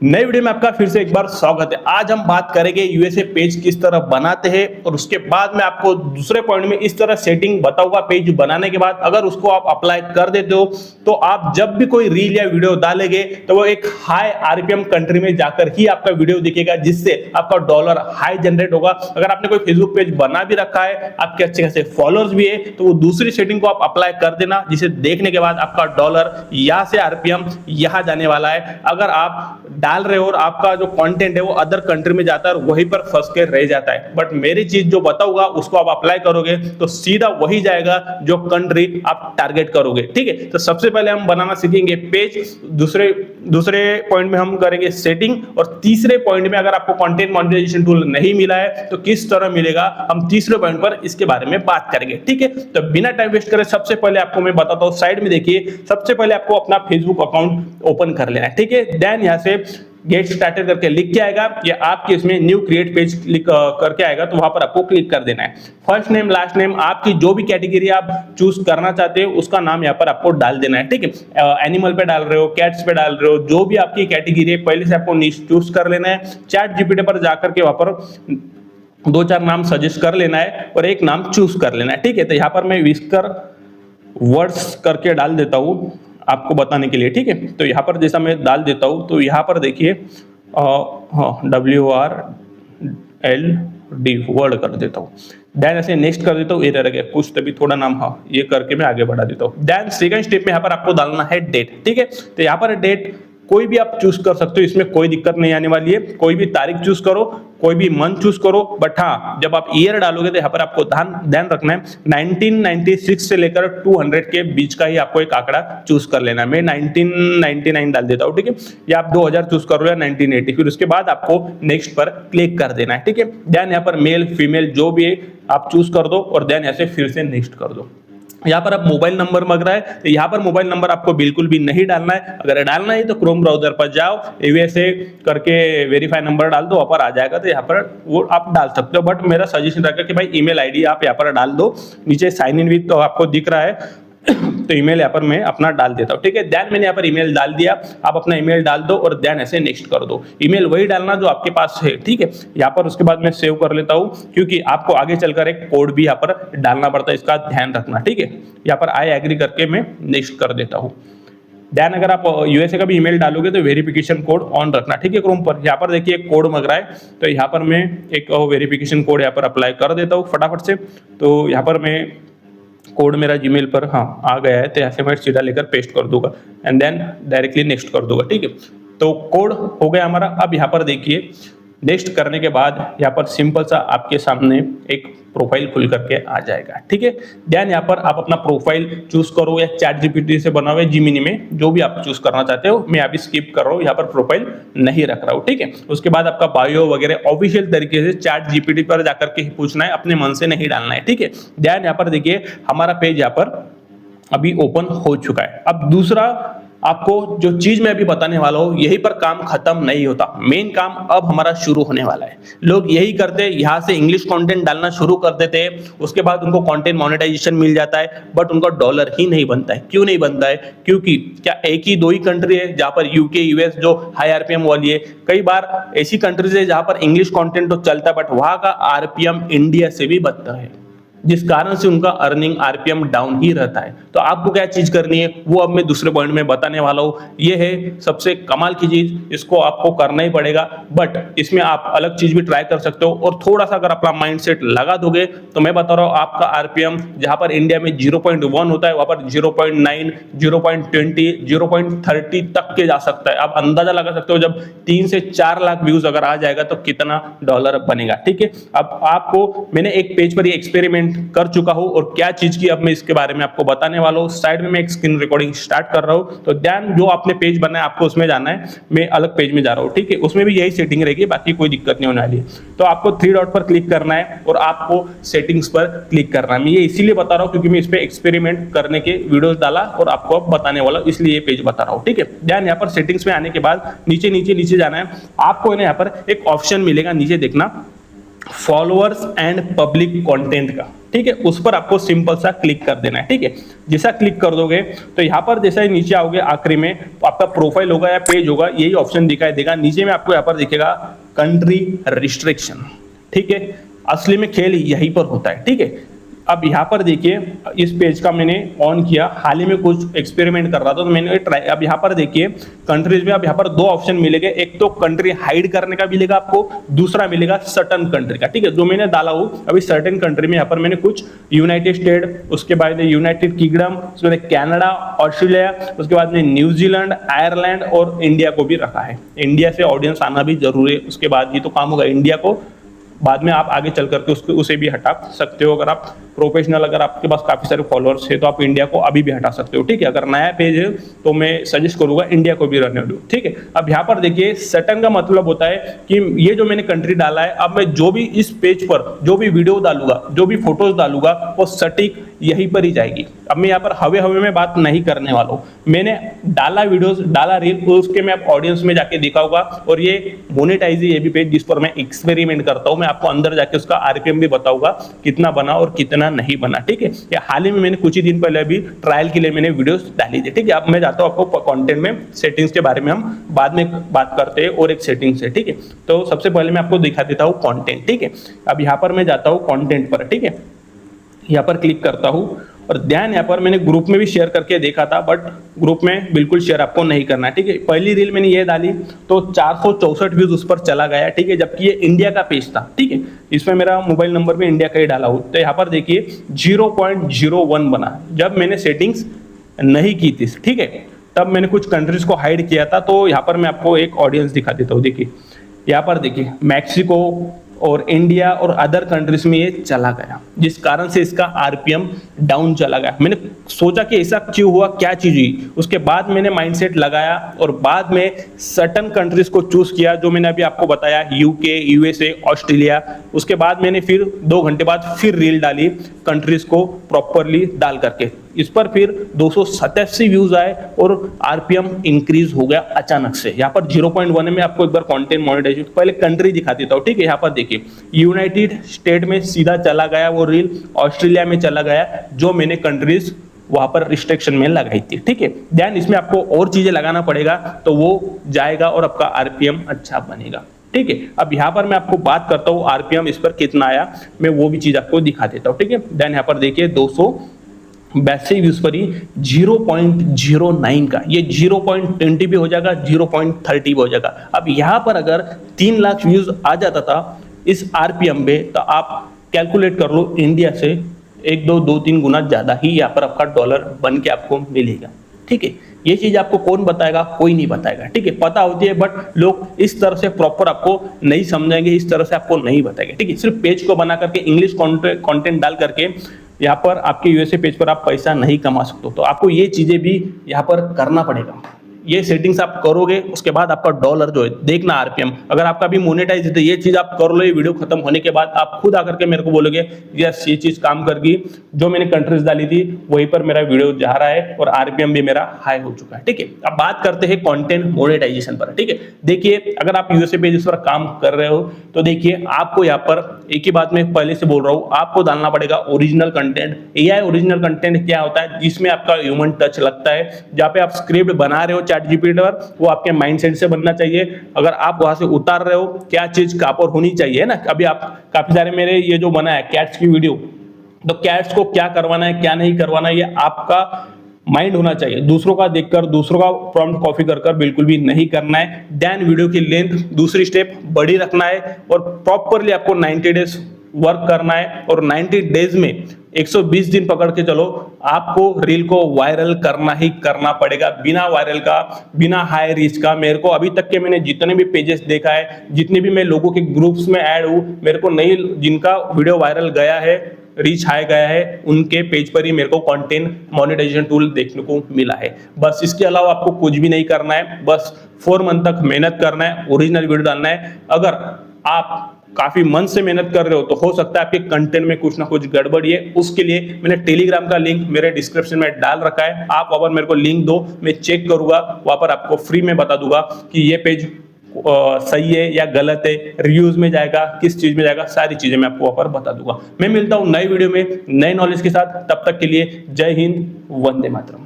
नई वीडियो में आपका फिर से एक बार स्वागत है। आज हम बात करेंगे यूएसए पेज किस तरह बनाते हैं और उसके बाद मैं आपको दूसरे पॉइंट में इस तरह सेटिंग बताऊंगा। पेज बनाने के बाद अगर उसको आप अप्लाई कर देते हो तो आप जब भी कोई रील या वीडियो डालेंगे तो वो एक हाई आरपीएम कंट्री में जाकर ही आपका वीडियो दिखेगा, जिससे आपका डॉलर हाई जनरेट होगा। अगर आपने कोई फेसबुक पेज बना भी रखा है, आपके अच्छे खासे फॉलोअर्स भी है, तो वो दूसरी सेटिंग को आप अप्लाई कर देना, जिसे देखने के बाद आपका डॉलर यहां से आरपीएम यहां जाने वाला है। अगर आप डाल रहे हो और आपका जो कंटेंट है वो अदर कंट्री में जाता है और वहीं पर फंस के रह जाता है, बट मेरी चीज जो बताऊंगा उसको आप अप्लाई करोगे तो सीधा वही जाएगा जो कंट्री आप टारगेट करोगे। ठीक है, तो सबसे पहले हम बनाना सीखेंगे पेज, दूसरे पॉइंट में हम करेंगे सेटिंग, और तीसरे पॉइंट में अगर आपको कंटेंट मॉनिटाइजेशन टूल नहीं मिला है तो किस तरह मिलेगा, हम तीसरे पॉइंट पर इसके बारे में बात करेंगे। ठीक है, तो बिना टाइम वेस्ट करे सबसे पहले आपको मैं बताता हूं, साइड में देखिए, सबसे पहले आपको अपना फेसबुक अकाउंट ओपन कर लेना है। ठीक है, देन यहां से गेट स्टार्टेड करके लिख के आएगा, या आपके इसमें न्यू क्रिएट पेज क्लिक करके आएगा, तो वहां पर आपको क्लिक कर देना है। फर्स्ट नेम लास्ट नेम, आपकी जो भी कैटेगरी आप चूज करना चाहते हो उसका नाम यहाँ पर आपको डाल देना है। ठीक है, एनिमल पे डाल रहे हो, कैट्स पे डाल रहे हो, जो भी आपकी कैटेगरी है पहले से आपको नीश चूज कर लेना है। चैट जीपीटी पर जाकर के वहां पर 2-4 नाम सजेस्ट कर लेना है और एक नाम चूज कर लेना है। ठीक है, तो यहाँ पर मैं विस्कर वर्ड्स करके डाल देता हूँ आपको बताने के लिए। ठीक है, तो यहाँ पर जैसा मैं डाल देता हूँ तो यहाँ पर देखिए WRLD वर्ड कर देता हूँ, देन ऐसे नेक्स्ट कर देता हूँ, एरर है कुछ तभी थोड़ा नाम, हाँ ये करके मैं आगे बढ़ा देता हूँ। देन सेकंड स्टेप में यहाँ पर आपको डालना है डेट। ठीक है, तो यहाँ पर डेट कोई भी आप चूज कर सकते हो, इसमें कोई दिक्कत नहीं आने वाली है। कोई भी तारीख चूज करो, कोई भी मंथ चूज करो, बट हाँ जब आप ईयर डालोगे तो यहाँ पर आपको ध्यान रखना है 1996 से लेकर 200 के बीच का ही आपको एक आंकड़ा चूज कर लेना है। मैं 1999 डाल देता हूँ। ठीक है, या आप 2000 चूज करो या 1980, फिर उसके बाद आपको नेक्स्ट पर क्लिक कर देना है। ठीक है, देन यहाँ पर मेल फीमेल जो भी है आप चूज कर दो और देन ऐसे फिर से नेक्स्ट कर दो। यहाँ पर आप मोबाइल नंबर मांग रहा है, तो यहाँ पर मोबाइल नंबर आपको बिल्कुल भी नहीं डालना है। अगर डालना है तो क्रोम ब्राउजर पर जाओ, यूएसए करके वेरीफाई नंबर डाल दो, वहाँ पर आ जाएगा, तो यहाँ पर वो आप डाल सकते हो। बट मेरा सजेशन रहेगा कि भाई ईमेल आईडी आप यहाँ पर डाल दो। नीचे साइन इन विद तो आपको दिख रहा है तो ईमेल यहाँ पर मैं अपना डाल देता हूँ। ठीक है, देन मैंने यहाँ पर ईमेल डाल दिया, आप अपना ईमेल डाल दो और देन ऐसे नेक्स्ट कर दो। ईमेल वही डालना जो आपके पास है। ठीक है, यहाँ पर उसके बाद मैं सेव कर लेता हूँ, क्योंकि आपको आगे चलकर एक कोड भी यहाँ पर डालना पड़ता है, इसका ध्यान रखना। ठीक है, यहाँ पर आई एग्री करके मैं नेक्स्ट कर देता हूँ। देन अगर आप यूएसए का भी ईमेल डालोगे तो वेरिफिकेशन कोड ऑन रखना। ठीक है, क्रोम पर यहाँ पर देखिए एक कोड मांग रहा है, तो यहाँ पर मैं एक वेरिफिकेशन कोड यहाँ पर अप्लाई कर देता हूँ फटाफट से। तो यहाँ पर मैं कोड मेरा जीमेल पर हाँ आ गया है, तो यहाँ से मैं सीधा लेकर पेस्ट कर दूंगा एंड देन डायरेक्टली नेक्स्ट कर दूंगा। ठीक है, तो कोड हो गया हमारा। अब यहाँ पर देखिए नेक्स्ट करने के बाद यहाँ पर सिंपल सा आपके सामने एक प्रोफाइल खुल करके आ जाएगा। ठीक है, देन यहाँ पर आप अपना प्रोफाइल चूज करो, या चैट जीपीटी से बना हुआ है, जिमिनी में जो भी आप चूज करना चाहते हो। मैं अभी स्किप कर रहा हूँ, यहाँ पर प्रोफाइल नहीं रख रहा हूँ। ठीक है, उसके बाद आपका बायो वगैरह ऑफिशियल तरीके से चैट जीपीटी पर जाकर के ही पूछना है, अपने मन से नहीं डालना है। ठीक है, देन यहाँ पर देखिए हमारा पेज यहाँ पर अभी ओपन हो चुका है। अब दूसरा आपको जो चीज मैं अभी बताने वाला हूं, यहीं पर काम खत्म नहीं होता। मेन काम अब हमारा शुरू होने वाला है। लोग यही करते, यहां से इंग्लिश कंटेंट डालना शुरू कर देते हैं, उसके बाद उनको कंटेंट मोनेटाइजेशन मिल जाता है, बट उनका डॉलर ही नहीं बनता है। क्यों नहीं बनता है? क्योंकि क्या एक ही दो ही कंट्री है जहां पर यूके यूएस जो हाई आरपीएम वाली है। कई बार ऐसी कंट्रीज है जहां पर इंग्लिश कंटेंट तो चलता है, बट वहां का आरपीएम इंडिया से भी बढ़ता है, जिस कारण से उनका अर्निंग आरपीएम डाउन ही रहता है। तो आपको क्या चीज करनी है वो अब मैं दूसरे पॉइंट में बताने वाला हूं। ये है सबसे कमाल की चीज, इसको आपको करना ही पड़ेगा, बट इसमें आप अलग चीज भी ट्राई कर सकते हो। और थोड़ा सा अगर अपना माइंडसेट लगा दोगे तो मैं बता रहा हूं, आपका आरपीएम जहां पर इंडिया में 0.1 होता है, वहां पर 0.9, 0.20, 0.30 तक के जा सकता है। आप अंदाजा लगा सकते हो, जब 3 से 4 लाख व्यूज अगर आ जाएगा तो कितना डॉलर बनेगा। ठीक है, अब आपको मैंने एक पेज पर ये एक्सपेरिमेंट कर चुका हूं और क्या चीज की अब मैं इसके बारे में आपको बताने वाला हूं। साइड में मैं एक स्क्रीन रिकॉर्डिंग स्टार्ट कर रहा हूं, तो ध्यान, जो आपने पेज बनाया आपको उसमें जाना है। मैं अलग पेज में जा रहा हूं। ठीक है, उसमें भी यही सेटिंग रहेगी, बाकी कोई दिक्कत नहीं होने वाली है। तो आपको 3 डॉट पर क्लिक करना है और आपको सेटिंग्स पर क्लिक करना है। मैं ये इसीलिए बता रहा हूं क्योंकि मैं इस पे एक्सपेरिमेंट करने के वीडियोस डाला और आपको अब बताने वाला, इसलिए ये पेज बता रहा हूं। ठीक है, ध्यान, यहाँ पर सेटिंग्स में आने के बाद नीचे नीचे नीचे जाना है। आपको यहाँ पर एक ऑप्शन मिलेगा, नीचे देखना, फॉलोअर्स एंड पब्लिक कंटेंट का। ठीक है, उस पर आपको सिंपल सा क्लिक कर देना है। ठीक है, जैसा क्लिक कर दोगे तो यहाँ पर जैसा ही नीचे आओगे आखिरी में तो आपका प्रोफाइल होगा या पेज होगा, यही ऑप्शन दिखाई देगा। नीचे में आपको यहाँ पर दिखेगा कंट्री रिस्ट्रिक्शन। ठीक है, असली में खेल यहीं पर होता है। ठीक है, अब यहाँ पर देखिए इस पेज का मैंने ऑन किया, हाल ही में कुछ एक्सपेरिमेंट कर रहा था तो मैंने ट्राई। अब यहाँ पर देखिए कंट्रीज में अब यहाँ पर दो ऑप्शन मिलेंगे, एक तो कंट्री हाइड करने का मिलेगा आपको, दूसरा मिलेगा सर्टन कंट्री का। ठीक है, जो मैंने डाला हूँ अभी सर्टन कंट्री में यहाँ पर मैंने कुछ यूनाइटेड स्टेट, उसके बाद यूनाइटेड किंगडम, उसके बाद कनाडा, ऑस्ट्रेलिया, उसके बाद में न्यूजीलैंड, आयरलैंड और इंडिया को भी रखा है। इंडिया से ऑडियंस आना भी जरूरी है, उसके बाद ये तो काम होगा। इंडिया को बाद में आप आगे चल करके उसे भी हटा सकते हो। अगर आप प्रोफेशनल, अगर आपके पास काफी सारे फॉलोअर्स है तो आप इंडिया को अभी भी हटा सकते हो। ठीक है, अगर नया पेज है तो मैं सजेस्ट करूंगा इंडिया को भी रहने दो। ठीक है, अब यहाँ पर देखिए सर्टन का मतलब होता है कि ये जो मैंने कंट्री डाला है, अब मैं जो भी इस पेज पर जो भी वीडियो डालूंगा, जो भी फोटोज डालूंगा वो सटीक यहीं पर ही जाएगी। अब मैं यहाँ पर हवे हवे में बात नहीं करने वाला हूँ, मैंने डाला वीडियोस, डाला रील, उसके मैं ऑडियंस में जाके दिखाऊंगा। और ये मोनेटाइज है ये भी पेज जिस पर मैं एक्सपेरिमेंट करता हूँ, मैं आपको अंदर जाके उसका आरपीएम भी बताऊंगा कितना बना और कितना नहीं बना। ठीक है, ये हाल ही में मैंने कुछ ही दिन पहले अभी ट्रायल के लिए मैंने वीडियोस डाली थी। ठीक है, अब मैं जाता हूँ आपको कंटेंट में, सेटिंग्स के बारे में हम बाद में बात करते हैं और एक सेटिंग से। ठीक है, तो सबसे पहले मैं आपको दिखा देता हूँ कंटेंट। ठीक है, अब यहाँ पर मैं जाता हूँ कंटेंट पर। ठीक है, यहाँ पर क्लिक करता हूँ और ध्यान, यहाँ पर मैंने ग्रुप में भी शेयर करके देखा था बट ग्रुप में बिल्कुल शेयर आपको नहीं करना है। ठीक है, पहली रील मैंने ये डाली तो 464 व्यूज उस पर चला गया। ठीक है, जबकि ये इंडिया का पेज था। ठीक है, इसमें मेरा मोबाइल नंबर भी इंडिया का ही डाला हूँ, तो यहाँ पर देखिए 0.01 बना जब मैंने सेटिंग्स नहीं की थी। ठीक है, तब मैंने कुछ कंट्रीज को हाइड किया था। तो यहाँ पर मैं आपको एक ऑडियंस दिखा देता हूँ। देखिए यहाँ पर देखिए मैक्सिको और इंडिया और अदर कंट्रीज में ये चला गया, जिस कारण से इसका आरपीएम डाउन चला गया। मैंने सोचा कि ऐसा क्यों हुआ, क्या चीज हुई, उसके बाद मैंने माइंडसेट लगाया और बाद में सर्टन कंट्रीज को चूज किया जो मैंने अभी आपको बताया, यूके, यूएसए, ऑस्ट्रेलिया। उसके बाद मैंने फिर 2 घंटे बाद फिर रील डाली कंट्रीज को प्रॉपरली डाल करके, इस पर फिर 287 व्यूज आए और आरपीएम इंक्रीज हो गया अचानक से। यहाँ पर 0.1 में आपको एक बार कंटेंट मोनेटाइजेशन, पहले कंट्री दिखा देता हूँ। ठीक है, यहाँ पर देखिए यूनाइटेड स्टेट में सीधा चला गया वो रील, ऑस्ट्रेलिया में चला गया जो मैंने कंट्रीज वहां पर रिस्ट्रिक्शन में लगाई थी। ठीक है, ध्यान, इसमें आपको और चीजें लगाना पड़ेगा तो वो जाएगा और आपका आरपीएम अच्छा बनेगा। ठीक है, अब यहाँ पर मैं आपको बात करता हूँ आरपीएम इस पर कितना आया, मैं वो भी चीज आपको दिखा देता हूँ। ठीक है, देन यहाँ पर देखिए 282 व्यूज पर ही 0.09 का, ये 0.20 भी हो जाएगा, 0.30 भी हो जाएगा। अब यहाँ पर अगर 3 लाख व्यूज आ जाता था इस आरपीएम पे तो आप कैलकुलेट कर लो, इंडिया से 1, 2, 2-3 गुना ज्यादा ही यहाँ पर आपका डॉलर बन के आपको मिलेगा। ठीक है, ये चीज आपको कौन बताएगा, कोई नहीं बताएगा। ठीक है, पता होती है बट लोग इस तरह से प्रॉपर आपको नहीं समझाएंगे, इस तरह से आपको नहीं बताएंगे। ठीक है, सिर्फ पेज को बना करके इंग्लिश कंटेंट डाल करके यहाँ पर आपके यूएसए पेज पर आप पैसा नहीं कमा सकते, तो आपको ये चीजें भी यहाँ पर करना पड़ेगा। ये सेटिंग्स आप करोगे उसके बाद आपका डॉलर जो है देखना आरपीएम, अगर आपका भी मोनेटाइज है तो ये चीज आप कर लो। ये वीडियो खत्म होने के बाद आप खुद आकर के मेरे को बोलोगे यस ये चीज काम कर गई, जो मैंने कंट्रीज डाली थी वहीं पर मेरा वीडियो जा रहा है और आरपीएम भी मेरा हाई हो चुका है। ठीक है, अब बात करते हैं कंटेंट मोनेटाइजेशन पर। ठीक है, देखिए अगर आप यूएसए पेज पर काम कर रहे हो तो देखिए आपको यहाँ पर एक ही बात में पहले से बोल रहा हूँ, आपको डालना पड़ेगा original content. AI original content क्या होता है, जिसमें आपका ह्यूमन टच लगता है, जहाँ पे आप स्क्रिप्ट बना रहे हो चैट जीपीटी पर, वो आपके माइंडसेट से बनना चाहिए। अगर आप वहां से उतार रहे हो क्या चीज कहां पर होनी चाहिए ना, अभी आप काफी सारे मेरे ये जो बना है कैट्स की वीडियो, तो कैट्स को क्या करवाना है क्या नहीं करवाना है ये आपका माइंड होना चाहिए। दूसरों का देखकर, दूसरों का प्रॉम्प्ट कॉपी कर बिल्कुल भी नहीं करना है। देन वीडियो की लेंथ दूसरी स्टेप बड़ी रखना है और प्रॉपरली आपको 90 डेज वर्क करना है और 90 डेज में 120 दिन पकड़ के चलो, आपको रील को वायरल करना ही करना पड़ेगा। बिना वायरल का, बिना हाई रीच का, मेरे को अभी तक के मैंने जितने भी पेजेस देखा है, जितने भी मैं लोगों के ग्रुप्स में ऐड हूं, मेरे को नहीं, जिनका वीडियो वायरल गया है, रीच हाई गया है, उनके पेज पर ही मेरे को कंटेंट मोनेटाइजेशन टूल देखने को मिला है। बस इसके अलावा आपको कुछ भी नहीं करना है, बस 4 मंथ तक मेहनत करना है, ओरिजिनल वीडियो डालना है। अगर आप काफी मन से मेहनत कर रहे हो तो हो सकता है आपके कंटेंट में कुछ ना कुछ गड़बड़ी है, उसके लिए मैंने टेलीग्राम का लिंक मेरे डिस्क्रिप्शन में डाल रखा है। आप अगर मेरे को लिंक दो, मैं चेक करूंगा, वहां पर आपको फ्री में बता दूंगा कि ये पेज सही है या गलत है, रियूज में जाएगा, किस चीज में जाएगा, सारी चीजें मैं आपको वहां पर बता दूंगा। मैं मिलता हूं नई वीडियो में नए नॉलेज के साथ, तब तक के लिए जय हिंद, वंदे मातरम।